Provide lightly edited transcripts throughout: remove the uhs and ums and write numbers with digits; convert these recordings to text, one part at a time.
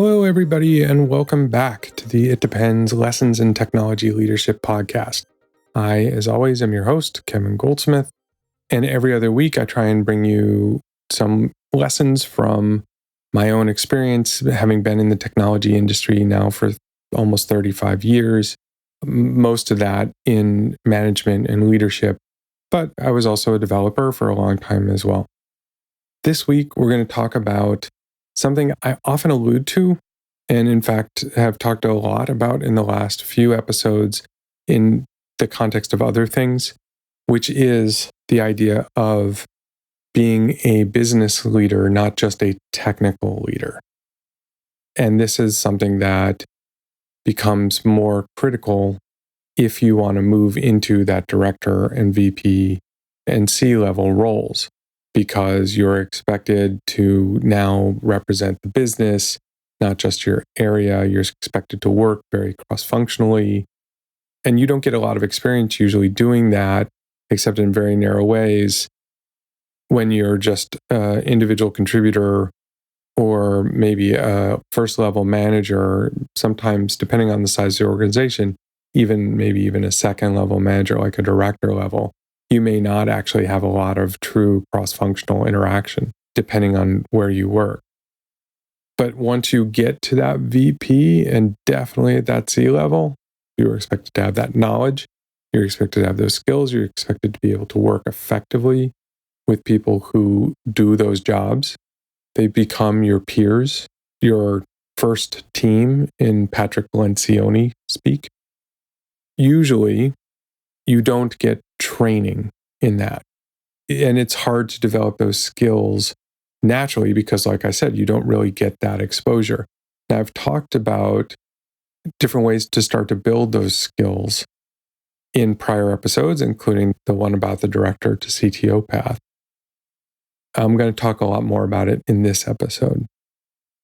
Hello, everybody, and welcome back to the It Depends Lessons in Technology Leadership podcast. I, as always, am your host, Kevin Goldsmith, and every other week I try and bring you some lessons from my own experience, having been in the technology industry now for almost 35 years, most of that in management and leadership, but I was also a developer for a long time as well. This week, we're going to talk about something I often allude to, and in fact have talked a lot about in the last few episodes in the context of other things, which is the idea of being a business leader, not just a technical leader. And this is something that becomes more critical if you want to move into that director and VP and C-level roles, because you're expected to now represent the business, not just your area. You're expected to work very cross-functionally. And you don't get a lot of experience usually doing that, except in very narrow ways, when you're just an individual contributor or maybe a first-level manager, sometimes depending on the size of the organization, maybe even a second-level manager like a director level. You may not actually have a lot of true cross-functional interaction, depending on where you work. But once you get to that VP and definitely at that C level, you're expected to have that knowledge, you're expected to have those skills, you're expected to be able to work effectively with people who do those jobs. They become your peers, your first team in Patrick Lencioni speak. Usually, you don't get training in that. And it's hard to develop those skills naturally because, like I said, you don't really get that exposure. Now, I've talked about different ways to start to build those skills in prior episodes, including the one about the director to CTO path. I'm going to talk a lot more about it in this episode.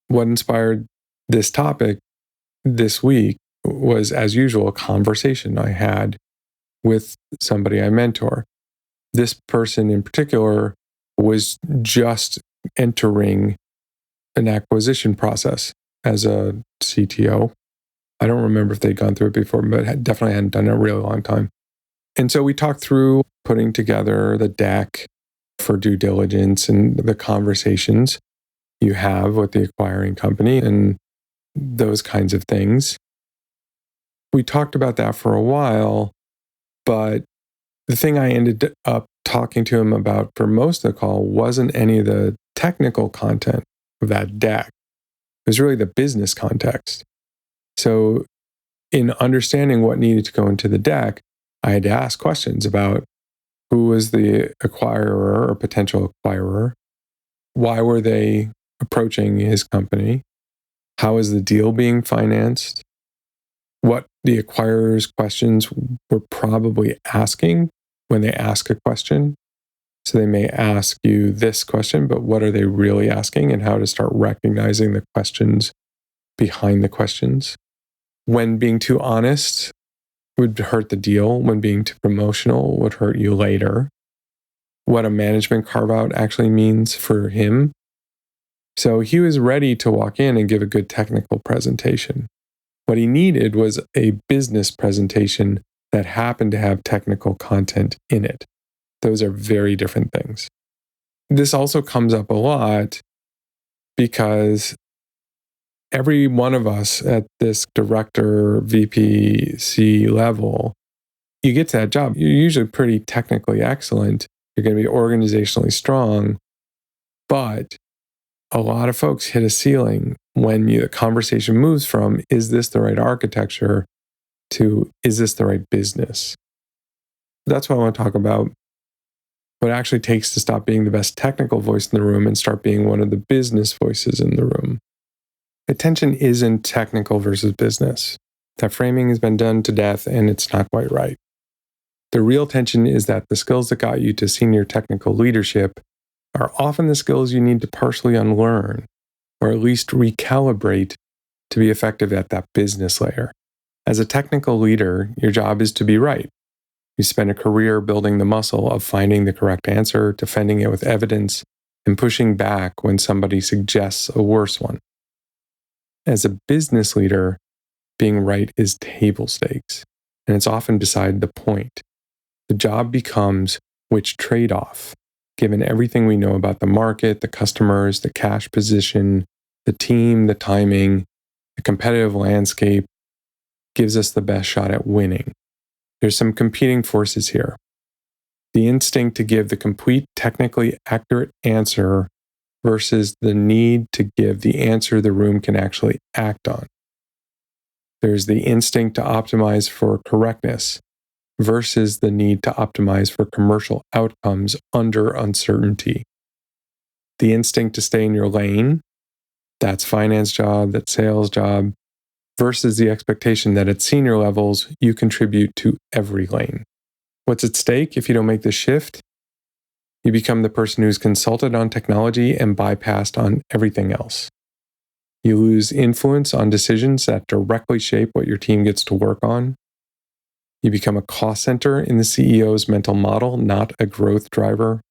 What inspired this topic this week was, as usual, a conversation I had with somebody I mentor. This person in particular was just entering an acquisition process as a CTO. I don't remember if they'd gone through it before, but definitely hadn't done it in a really long time. And so we talked through putting together the deck for due diligence and the conversations you have with the acquiring company and those kinds of things. We talked about that for a while, but the thing I ended up talking to him about for most of the call wasn't any of the technical content of that deck. It was really the business context. So in understanding what needed to go into the deck, I had to ask questions about who was the acquirer or potential acquirer, why were they approaching his company, how is the deal being financed, what the acquirer's questions were probably asking when they ask a question. So they may ask you this question, but what are they really asking, and how to start recognizing the questions behind the questions. When being too honest would hurt the deal, when being too promotional would hurt you later. What a management carve-out actually means for him. So he was ready to walk in and give a good technical presentation. What he needed was a business presentation that happened to have technical content in it. Those are very different things. This also comes up a lot because every one of us at this director, VP, C level, you get to that job, you're usually pretty technically excellent. You're going to be organizationally strong, but a lot of folks hit a ceiling when the conversation moves from, is this the right architecture, to, is this the right business? That's what I want to talk about. What it actually takes to stop being the best technical voice in the room and start being one of the business voices in the room. Attention isn't technical versus business. That framing has been done to death and it's not quite right. The real tension is that the skills that got you to senior technical leadership are often the skills you need to partially unlearn, or at least recalibrate to be effective at that business layer. As a technical leader, your job is to be right. You spend a career building the muscle of finding the correct answer, defending it with evidence, and pushing back when somebody suggests a worse one. As a business leader, being right is table stakes, and it's often beside the point. The job becomes which trade-off, given everything we know about the market, the customers, the cash position, the team, the timing, the competitive landscape, gives us the best shot at winning. There's some competing forces here. The instinct to give the complete, technically accurate answer versus the need to give the answer the room can actually act on. There's the instinct to optimize for correctness versus the need to optimize for commercial outcomes under uncertainty. The instinct to stay in your lane, that's finance job, that's sales job, versus the expectation that at senior levels, you contribute to every lane. What's at stake if you don't make the shift? You become the person who's consulted on technology and bypassed on everything else. You lose influence on decisions that directly shape what your team gets to work on. You become a cost center in the CEO's mental model, not a growth driver.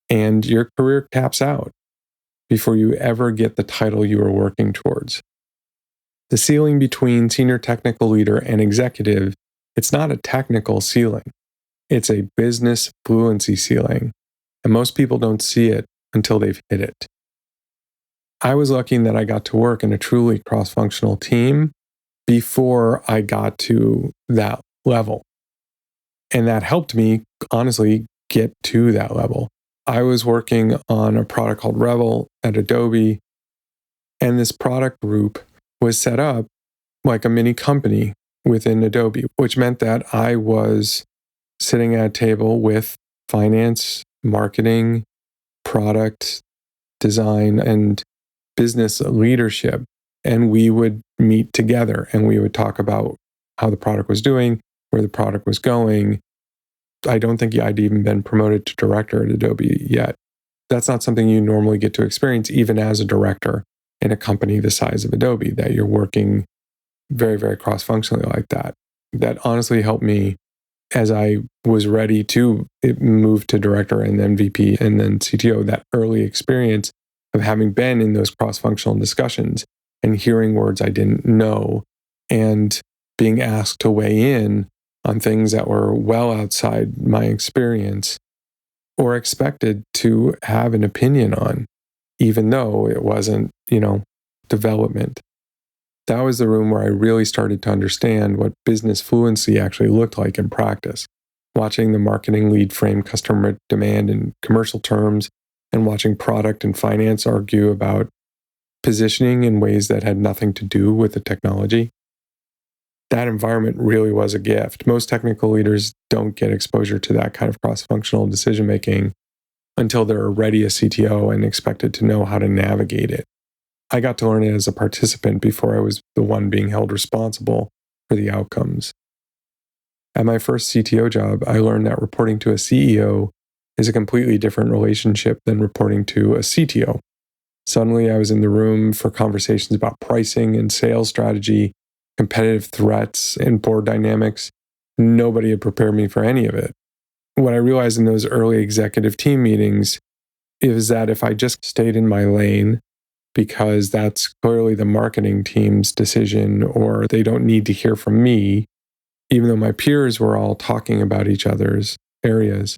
And your career caps out before you ever get the title you are working towards. The ceiling between senior technical leader and executive, it's not a technical ceiling. It's a business fluency ceiling, and most people don't see it until they've hit it. I was lucky in that I got to work in a truly cross-functional team before I got to that level. And that helped me, honestly, get to that level. I was working on a product called Revel at Adobe, and this product group was set up like a mini company within Adobe, which meant that I was sitting at a table with finance, marketing, product design, and business leadership. And we would meet together and we would talk about how the product was doing, where the product was going. I don't think I'd even been promoted to director at Adobe yet. That's not something you normally get to experience, even as a director in a company the size of Adobe, that you're working very, very cross-functionally like that. That honestly helped me as I was ready to move to director and then VP and then CTO, that early experience of having been in those cross-functional discussions and hearing words I didn't know and being asked to weigh in on things that were well outside my experience or expected to have an opinion on, even though it wasn't, development. That was the room where I really started to understand what business fluency actually looked like in practice. Watching the marketing lead frame customer demand in commercial terms and watching product and finance argue about positioning in ways that had nothing to do with the technology. That environment really was a gift. Most technical leaders don't get exposure to that kind of cross-functional decision-making until they're already a CTO and expected to know how to navigate it. I got to learn it as a participant before I was the one being held responsible for the outcomes. At my first CTO job, I learned that reporting to a CEO is a completely different relationship than reporting to a CTO. Suddenly, I was in the room for conversations about pricing and sales strategy, competitive threats, and board dynamics. Nobody had prepared me for any of it. What I realized in those early executive team meetings is that if I just stayed in my lane, because that's clearly the marketing team's decision, or they don't need to hear from me, even though my peers were all talking about each other's areas,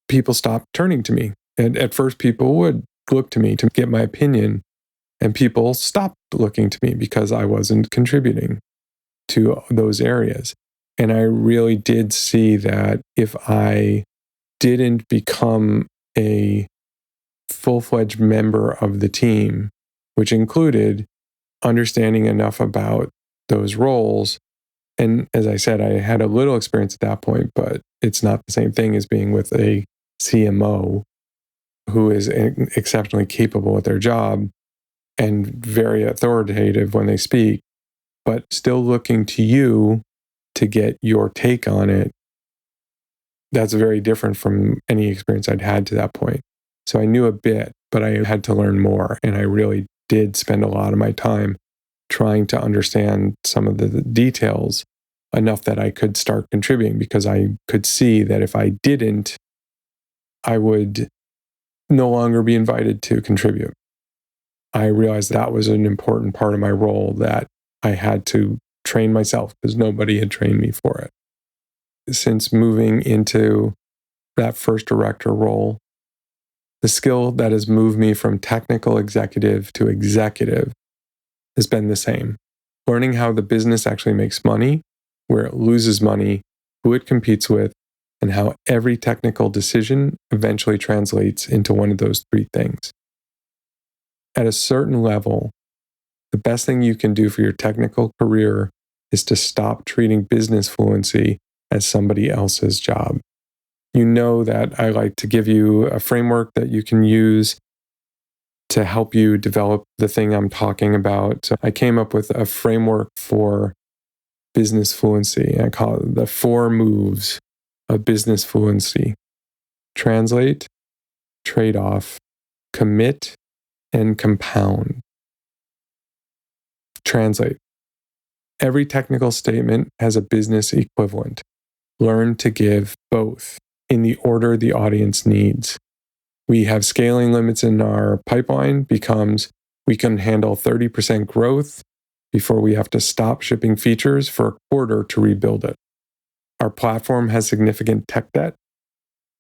people stopped turning to me. And at first, people would look to me to get my opinion, and people stopped looking to me because I wasn't contributing to those areas. And I really did see that if I didn't become a full-fledged member of the team, which included understanding enough about those roles. And as I said, I had a little experience at that point, but it's not the same thing as being with a CMO who is exceptionally capable at their job and very authoritative when they speak, but still looking to you to get your take on it. That's very different from any experience I'd had to that point. So I knew a bit, but I had to learn more. And I really did spend a lot of my time trying to understand some of the details enough that I could start contributing, because I could see that if I didn't, I would no longer be invited to contribute. I realized that was an important part of my role that I had to train myself because nobody had trained me for it. Since moving into that first director role, the skill that has moved me from technical executive to executive has been the same. Learning how the business actually makes money, where it loses money, who it competes with, and how every technical decision eventually translates into one of those three things. At a certain level, the best thing you can do for your technical career is to stop treating business fluency as somebody else's job. You know that I like to give you a framework that you can use to help you develop the thing I'm talking about. So I came up with a framework for business fluency. I call it the 4 moves of business fluency: translate, trade off, commit, and compound. Translate. Every technical statement has a business equivalent. Learn to give both in the order the audience needs. We have scaling limits in our pipeline becomes we can handle 30% growth before we have to stop shipping features for a quarter to rebuild it. Our platform has significant tech debt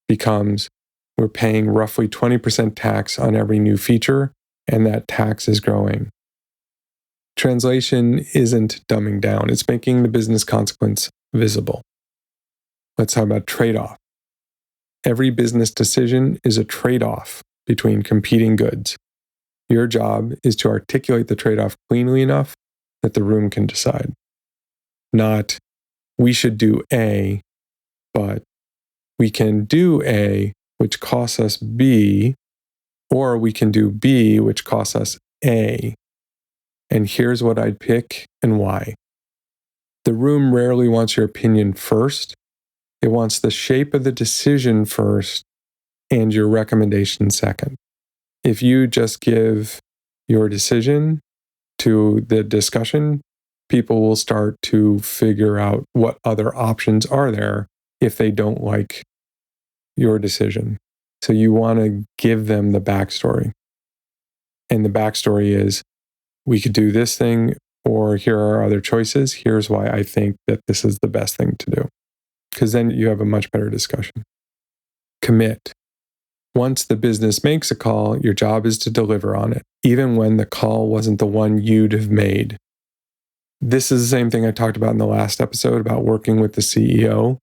becomes we're paying roughly 20% tax on every new feature, and that tax is growing. Translation isn't dumbing down, it's making the business consequence visible. Let's talk about trade-off. Every business decision is a trade-off between competing goods. Your job is to articulate the trade-off cleanly enough that the room can decide. Not, we should do A, but we can do A, which costs us B, or we can do B, which costs us A. And here's what I'd pick and why. The room rarely wants your opinion first. It wants the shape of the decision first and your recommendation second. If you just give your decision to the discussion, people will start to figure out what other options are there if they don't like your decision. So you want to give them the backstory. And the backstory is, we could do this thing, or here are other choices. Here's why I think that this is the best thing to do. Because then you have a much better discussion. Commit. Once the business makes a call, your job is to deliver on it, even when the call wasn't the one you'd have made. This is the same thing I talked about in the last episode about working with the CEO,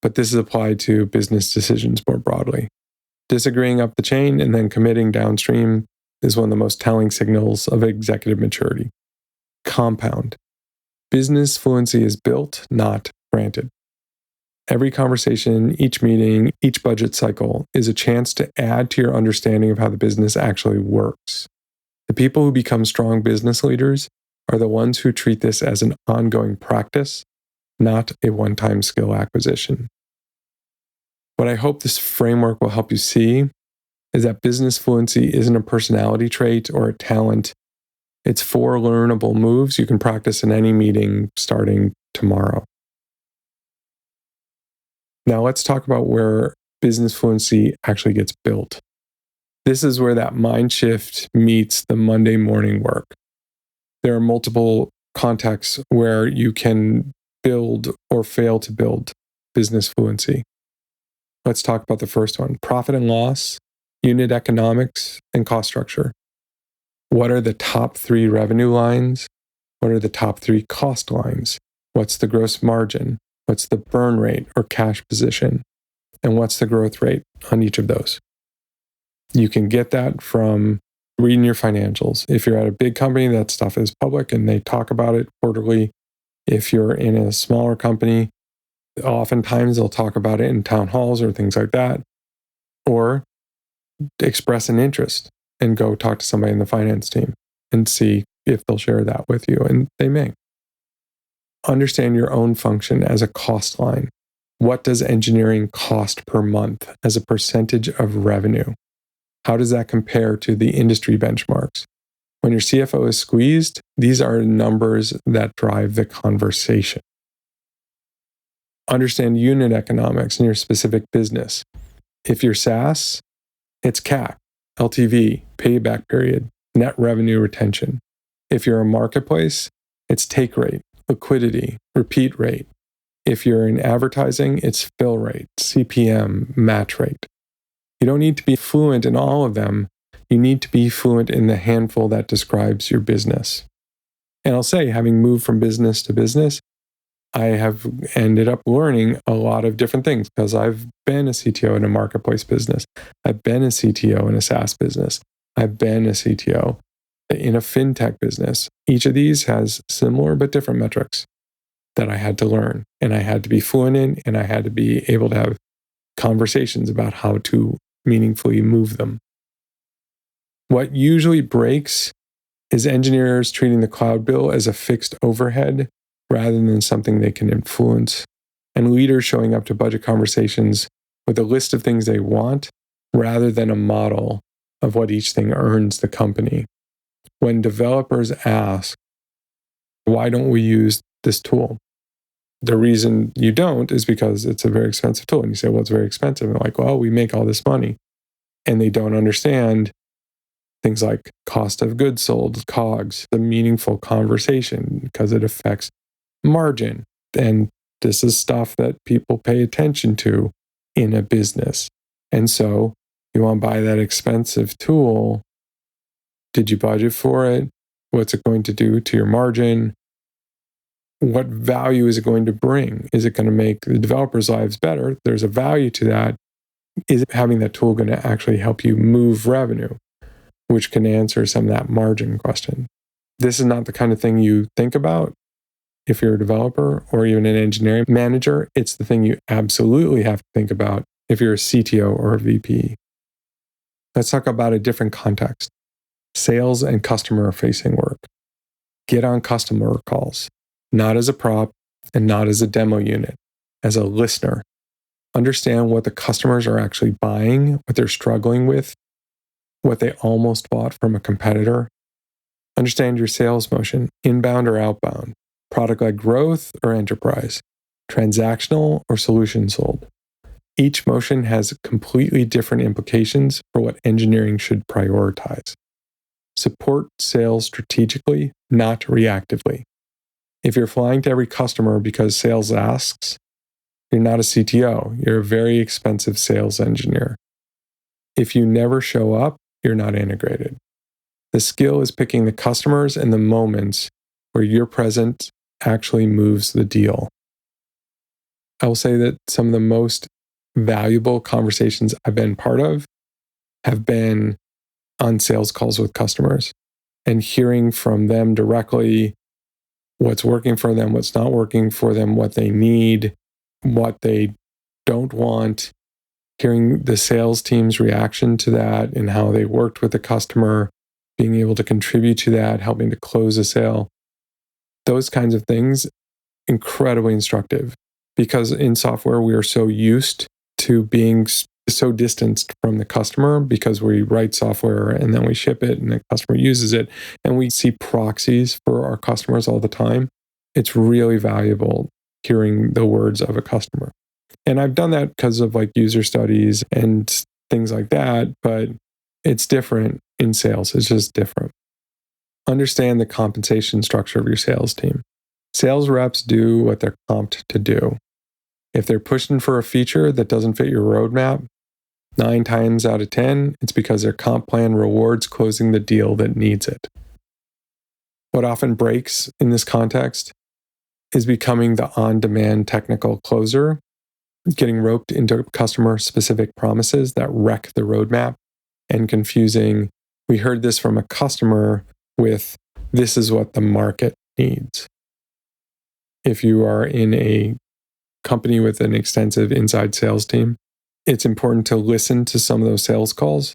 but this is applied to business decisions more broadly. Disagreeing up the chain and then committing downstream is one of the most telling signals of executive maturity. Compound. Business fluency is built, not granted. Every conversation, each meeting, each budget cycle is a chance to add to your understanding of how the business actually works. The people who become strong business leaders are the ones who treat this as an ongoing practice, not a one-time skill acquisition. What I hope this framework will help you see is that business fluency isn't a personality trait or a talent. It's 4 learnable moves you can practice in any meeting starting tomorrow. Now let's talk about where business fluency actually gets built. This is where that mind shift meets the Monday morning work. There are multiple contexts where you can build or fail to build business fluency. Let's talk about the first one: profit and loss, unit economics, and cost structure. What are the top 3 revenue lines? What are the top 3 cost lines? What's the gross margin? What's the burn rate or cash position? And what's the growth rate on each of those? You can get that from reading your financials. If you're at a big company, that stuff is public and they talk about it quarterly. If you're in a smaller company, oftentimes they'll talk about it in town halls or things like that. Or express an interest and go talk to somebody in the finance team and see if they'll share that with you, and they may. Understand your own function as a cost line. What does engineering cost per month as a percentage of revenue? How does that compare to the industry benchmarks? When your CFO is squeezed, these are numbers that drive the conversation. Understand unit economics in your specific business. If you're SaaS, it's CAC, LTV, payback period. net revenue retention. If you're a marketplace, it's take rate, liquidity, repeat rate. If you're in advertising, it's fill rate, CPM, match rate. You don't need to be fluent in all of them. You need to be fluent in the handful that describes your business. And I'll say, having moved from business to business, I have ended up learning a lot of different things because I've been a CTO in a marketplace business. I've been a CTO in a SaaS business. I've been a CTO in a fintech business. Each of these has similar but different metrics that I had to learn, and I had to be fluent in, and I had to be able to have conversations about how to meaningfully move them. What usually breaks is engineers treating the cloud bill as a fixed overhead rather than something they can influence, and leaders showing up to budget conversations with a list of things they want rather than a model of what each thing earns the company. When developers ask, why don't we use this tool? The reason you don't is because it's a very expensive tool. And you say, well, it's very expensive. And they're like, well, we make all this money. And they don't understand things like cost of goods sold, COGS, the meaningful conversation, because it affects margin. And this is stuff that people pay attention to in a business. And so you want to buy that expensive tool. Did you budget for it? What's it going to do to your margin? What value is it going to bring? Is it going to make the developers' lives better? There's a value to that. Is having that tool going to actually help you move revenue, which can answer some of that margin question? This is not the kind of thing you think about if you're a developer or even an engineering manager. It's the thing you absolutely have to think about if you're a CTO or a VP. Let's talk about a different context. Sales and customer-facing work. Get on customer calls, not as a prop and not as a demo unit, as a listener. Understand what the customers are actually buying, what they're struggling with, what they almost bought from a competitor. Understand your sales motion, inbound or outbound, product-led growth or enterprise, transactional or solution sold. Each motion has completely different implications for what engineering should prioritize. Support sales strategically, not reactively. If you're flying to every customer because sales asks, you're not a CTO. You're a very expensive sales engineer. If you never show up, you're not integrated. The skill is picking the customers and the moments where your presence actually moves the deal. I will say that some of the most valuable conversations I've been part of have been on sales calls with customers and hearing from them directly what's working for them, what's not working for them, what they need, what they don't want, hearing the sales team's reaction to that and how they worked with the customer, being able to contribute to that, helping to close a sale. Those kinds of things, incredibly instructive, because in software, we are so used to being so distanced from the customer because we write software and then we ship it and the customer uses it, and we see proxies for our customers all the time. It's really valuable hearing the words of a customer. And I've done that because of like user studies and things like that, but it's different in sales. It's just different. Understand the compensation structure of your sales team. Sales reps do what they're comped to do. If they're pushing for a feature that doesn't fit your roadmap, 9 times out of 10, it's because their comp plan rewards closing the deal that needs it. What often breaks in this context is becoming the on-demand technical closer, getting roped into customer-specific promises that wreck the roadmap, and confusing, we heard this from a customer with, this is what the market needs. If you are in a company with an extensive inside sales team, it's important to listen to some of those sales calls,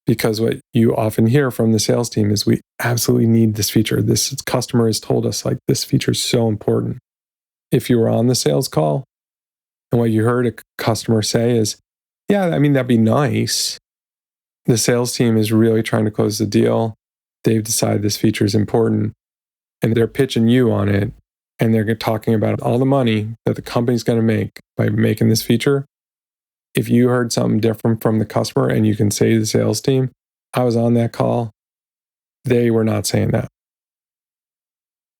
because what you often hear from the sales team is, we absolutely need this feature. This customer has told us like this feature is so important. If you were on the sales call and what you heard a customer say is, yeah, I mean, that'd be nice. The sales team is really trying to close the deal. They've decided this feature is important and they're pitching you on it. And they're talking about all the money that the company's going to make by making this feature. If you heard something different from the customer and you can say to the sales team, I was on that call They were not saying that.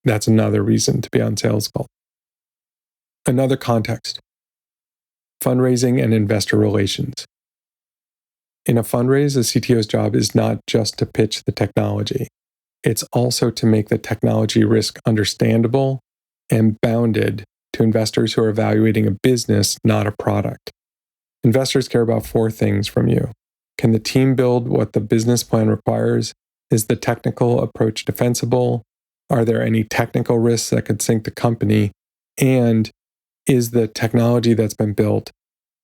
That's another reason to be on sales call. Another context: fundraising and investor relations. In a fundraise, a CTO's job is not just to pitch the technology. It's also to make the technology risk understandable and bounded to investors who are evaluating a business, not a product. Investors care about 4 things from you. Can the team build what the business plan requires? Is the technical approach defensible? Are there any technical risks that could sink the company? And is the technology that's been built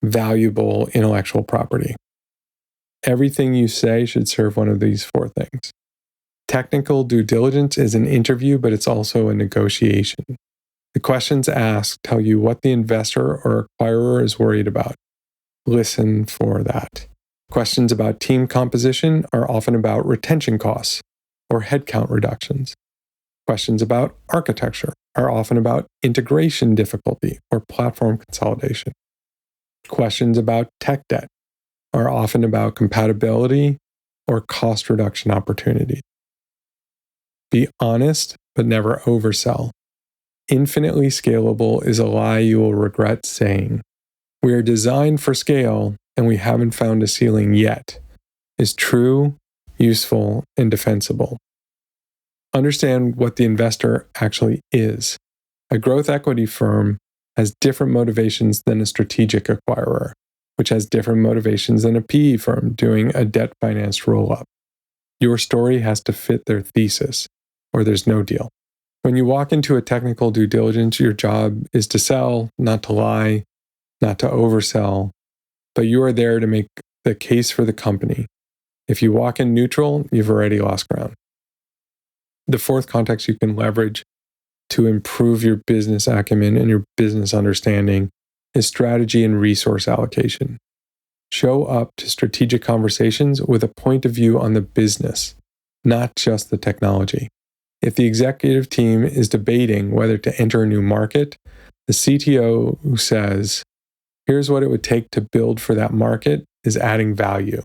valuable intellectual property? Everything you say should serve one of these 4 things. Technical due diligence is an interview, but it's also a negotiation. The questions asked tell you what the investor or acquirer is worried about. Listen for that. Questions about team composition are often about retention costs or headcount reductions. Questions about architecture are often about integration difficulty or platform consolidation. Questions about tech debt are often about compatibility or cost reduction opportunity. Be honest, but never oversell. Infinitely scalable is a lie you will regret saying. We are designed for scale, and we haven't found a ceiling yet, is true, useful, and defensible. Understand what the investor actually is. A growth equity firm has different motivations than a strategic acquirer, which has different motivations than a PE firm doing a debt-financed roll-up. Your story has to fit their thesis, or there's no deal. When you walk into a technical due diligence, your job is to sell, not to lie, not to oversell, but you are there to make the case for the company. If you walk in neutral, you've already lost ground. The 4th context you can leverage to improve your business acumen and your business understanding is strategy and resource allocation. Show up to strategic conversations with a point of view on the business, not just the technology. If the executive team is debating whether to enter a new market, the CTO who says, "Here's what it would take to build for that market," is adding value.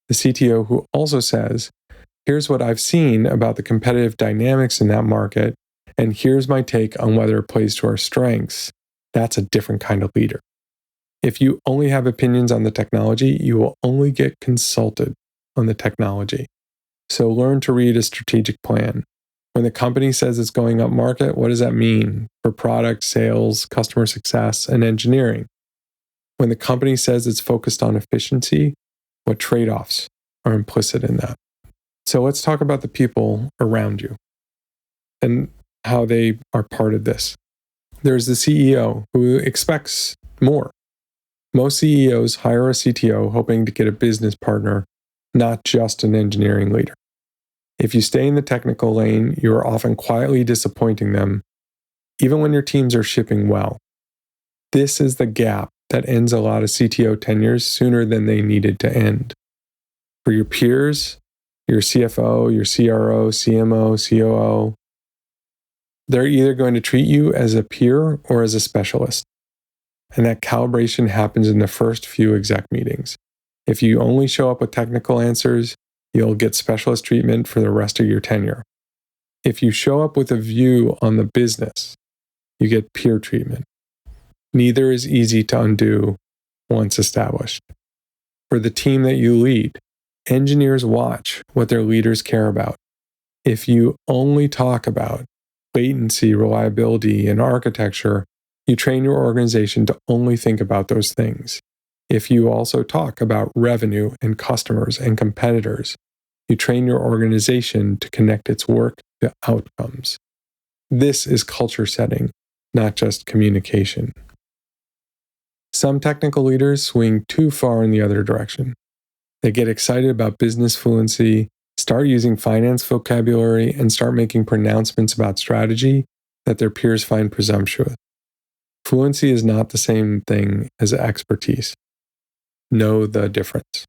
The CTO who also says, "Here's what I've seen about the competitive dynamics in that market, and here's my take on whether it plays to our strengths," that's a different kind of leader. If you only have opinions on the technology, you will only get consulted on the technology. So learn to read a strategic plan. When the company says it's going up market, what does that mean for product, sales, customer success, and engineering? When the company says it's focused on efficiency, what trade-offs are implicit in that? So let's talk about the people around you and how they are part of this. There's the CEO who expects more. Most CEOs hire a CTO hoping to get a business partner, not just an engineering leader. If you stay in the technical lane, you are often quietly disappointing them, even when your teams are shipping well. This is the gap that ends a lot of CTO tenures sooner than they needed to end. For your peers, your CFO, your CRO, CMO, COO, they're either going to treat you as a peer or as a specialist. And that calibration happens in the first few exec meetings. If you only show up with technical answers, you'll get specialist treatment for the rest of your tenure. If you show up with a view on the business, you get peer treatment. Neither is easy to undo once established. For the team that you lead, engineers watch what their leaders care about. If you only talk about latency, reliability, and architecture, you train your organization to only think about those things. If you also talk about revenue and customers and competitors, you train your organization to connect its work to outcomes. This is culture setting, not just communication. Some technical leaders swing too far in the other direction. They get excited about business fluency, start using finance vocabulary, and start making pronouncements about strategy that their peers find presumptuous. Fluency is not the same thing as expertise. Know the difference.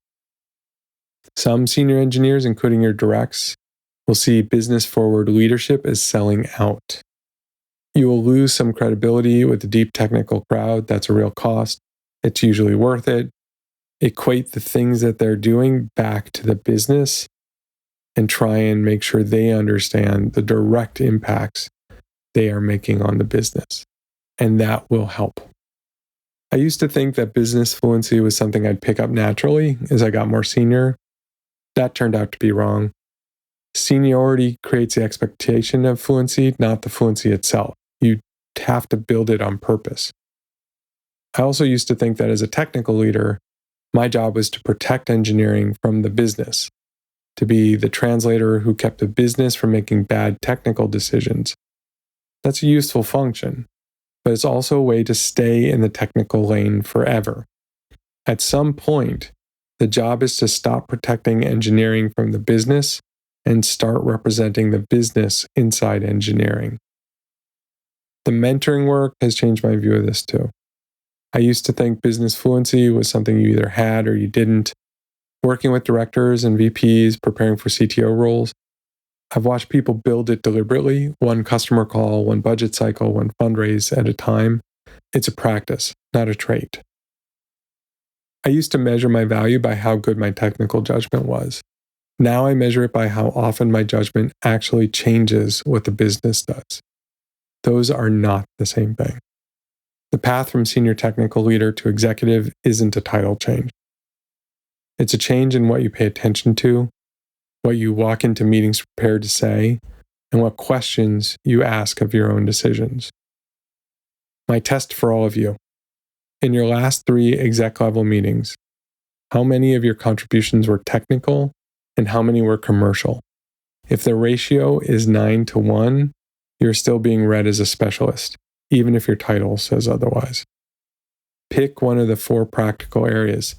Some senior engineers, including your directs, will see business-forward leadership as selling out. You will lose some credibility with the deep technical crowd. That's a real cost. It's usually worth it. Equate the things that they're doing back to the business. and try and make sure they understand the direct impacts they are making on the business. And that will help. I used to think that business fluency was something I'd pick up naturally as I got more senior. That turned out to be wrong. Seniority creates the expectation of fluency, not the fluency itself. You have to build it on purpose. I also used to think that as a technical leader, my job was to protect engineering from the business, to be the translator who kept the business from making bad technical decisions. That's a useful function, but it's also a way to stay in the technical lane forever. At some point, the job is to stop protecting engineering from the business and start representing the business inside engineering. The mentoring work has changed my view of this too. I used to think business fluency was something you either had or you didn't. Working with directors and VPs, preparing for CTO roles, I've watched people build it deliberately, one customer call, one budget cycle, one fundraise at a time. It's a practice, not a trait. I used to measure my value by how good my technical judgment was. Now I measure it by how often my judgment actually changes what the business does. Those are not the same thing. The path from senior technical leader to executive isn't a title change. It's a change in what you pay attention to, what you walk into meetings prepared to say, and what questions you ask of your own decisions. My test for all of you. In your last 3 exec level meetings, how many of your contributions were technical and how many were commercial? If the ratio is 9-1, you're still being read as a specialist, even if your title says otherwise. Pick one of the 4 practical areas,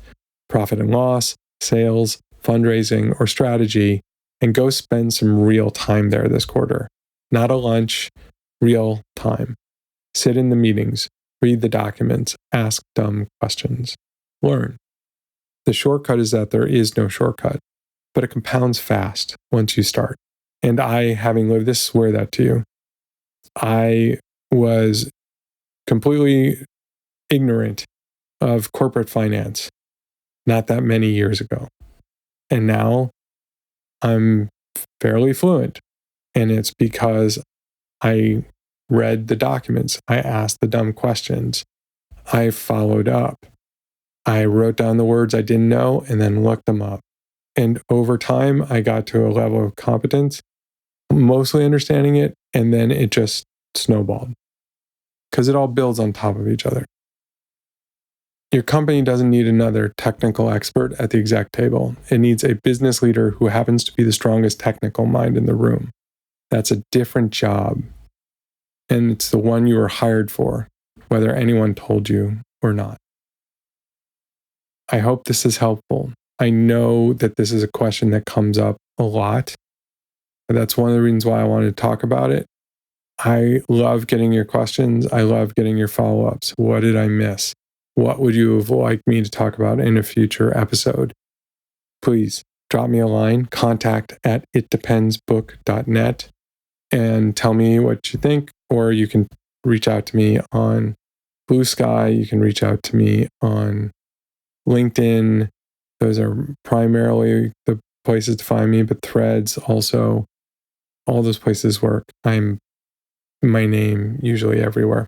profit and loss, sales, fundraising, or strategy, and go spend some real time there this quarter. Not a lunch, real time. Sit in the meetings, read the documents, ask dumb questions, learn. The shortcut is that there is no shortcut, but it compounds fast once you start. And I, having lived this, swear that to you. I was completely ignorant of corporate finance not that many years ago. And now I'm fairly fluent. And it's because I read the documents. I asked the dumb questions. I followed up. I wrote down the words I didn't know and then looked them up. And over time, I got to a level of competence, mostly understanding it, and then it just snowballed because it all builds on top of each other. Your company doesn't need another technical expert at the exec table. It needs a business leader who happens to be the strongest technical mind in the room. That's a different job. And it's the one you were hired for, whether anyone told you or not. I hope this is helpful. I know that this is a question that comes up a lot. That's one of the reasons why I wanted to talk about it. I love getting your questions. I love getting your follow-ups. What did I miss? What would you have liked me to talk about in a future episode? Please drop me a line, contact@itdependsbook.net, and tell me what you think, or you can reach out to me on Blue Sky. You can reach out to me on LinkedIn. Those are primarily the places to find me, but Threads also, all those places work. I'm my name usually everywhere.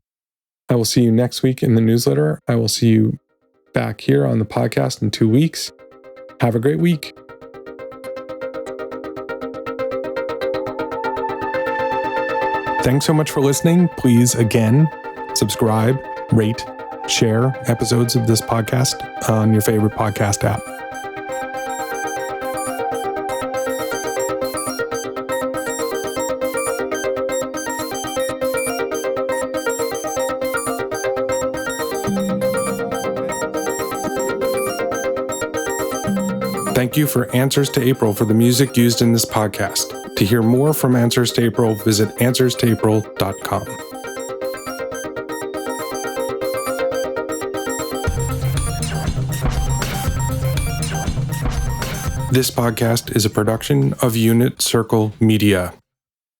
I will see you next week in the newsletter. I will see you back here on the podcast in 2 weeks. Have a great week. Thanks so much for listening. Please, again, subscribe, rate, share episodes of this podcast on your favorite podcast app. Thank you for Answers to April for the music used in this podcast. To hear more from Answers to April, visit answerstoapril.com. This podcast is a production of Unit Circle Media.